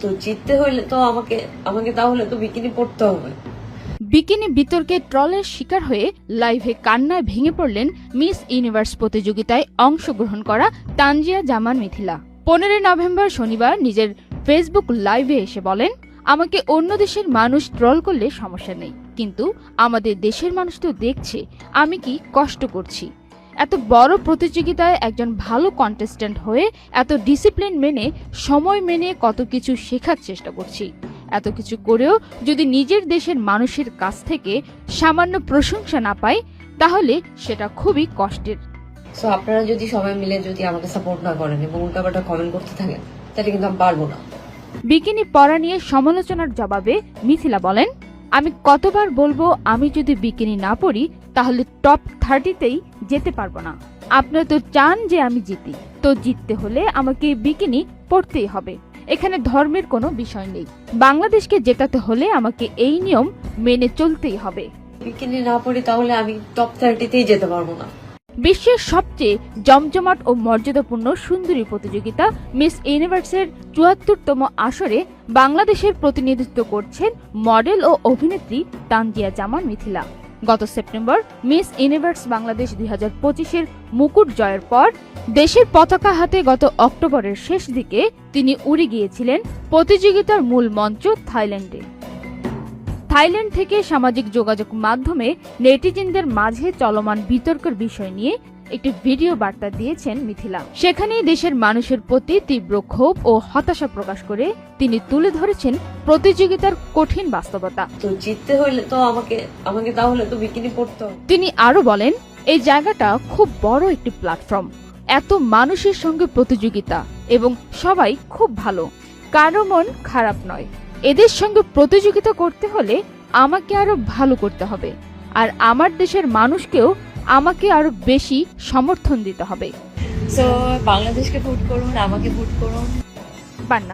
তো জিততে হইলে তো আমাকে আমাকে তাহলে তো বিকিনি পড়তে হবে। বিকিনি বিতর্কে ট্রলের শিকার হয়ে লাইভে কান্নায় ভেঙে পড়লেন মিস ইউনিভার্স প্রতিযোগিতায় অংশগ্রহণ করা তানজিয়া জামান মিথিলা। 15 নভেম্বর শনিবার নিজের ফেসবুক লাইভে এসে বলেন, আমাকে অন্য দেশের মানুষ ট্রল করলে সমস্যা নেই, কিন্তু আমাদের দেশের মানুষ তো দেখছে আমি কি কষ্ট করছি। এত বড় প্রতিযোগিতায় একজন ভালো কন্টেস্ট্যান্ট হয়ে এত ডিসিপ্লিন মেনে সময় মেনে কত কিছু শেখার চেষ্টা করছি। এত কিছু করেও যদি নিজের দেশের মানুষের কাছ থেকে সামান্য প্রশংসা না পাই তাহলে সেটা খুবই কষ্টের। সো আপনারা যদি সবাই মিলে যদি আমাকে সাপোর্ট না করেন এবং উল্টাপাল্টা কমেন্ট করতে থাকেন তাহলে কিন্তু আমি পারবো না। বিকিনি পরা নিয়ে সমালোচনার জবাবে মিথিলা বলেন, আমি কতবার বলবো আমি যদি বিকিনি না পরি তাহলে টপ 30তেই যেতে পারবো না। আপনারা তো চান যে আমি জিতি, তো জিততে হলে আমাকে বিকিনি পরতেই হবে। এখানে ধর্মের কোনো বিষয় নেই। বাংলাদেশকে জেতাতে হলে আমাকে এই নিয়ম মেনে চলতেই হবে। বিকিনি না পড়ি তাহলে আমি টপ 30তেই যেতে পারবো না। বিশ্বের সবচেয়ে জমজমাট ও মর্যাদাপূর্ণ সুন্দরী প্রতিযোগিতা মিস ইউনিভার্সের ৭৪তম আসরে বাংলাদেশের প্রতিনিধিত্ব করছেন মডেল ও অভিনেত্রী তানজিয়া জামান মিথিলা। গত সেপ্টেম্বর মিস ইউনিভার্স বাংলাদেশ ২০২৫-এর মুকুট জয়ের পর দেশের পতাকা হাতে গত অক্টোবরের শেষ দিকে তিনি উড়ে গিয়েছিলেন প্রতিযোগিতার মূল মঞ্চ থাইল্যান্ডে। থাইল্যান্ড থেকে সামাজিক যোগাযোগ মাধ্যমে নেটিজেনদের মাঝে চলমান বিতর্কের বিষয় নিয়ে একটি ভিডিও বার্তা দিয়েছেন মিথিলা। সেখানেই দেশের মানুষের প্রতি তীব্র ক্ষোভ ও হতাশা প্রকাশ করে তিনি তুলে ধরেছেন প্রতিযোগিতার কঠিন বাস্তবতা। তো জিততে হইলে তো আমাকে তাহলে তো বিকিনি পড়তে হবে। তিনি আরো বলেন, এই জায়গাটা খুব বড় একটি প্ল্যাটফর্ম, এত মানুষের সঙ্গে প্রতিযোগিতা এবং সবাই খুব ভালো, কারো মন খারাপ নয়। এদের সঙ্গে প্রতিযোগিতা করতে হলে আমাকে আরো ভালো করতে হবে, আর আমার দেশের মানুষকেও আমাকে আরো বেশি সমর্থন দিতে হবে। সো বাংলাদেশকে ভোট করুন, আমাকে ভোট করুন। বান্না।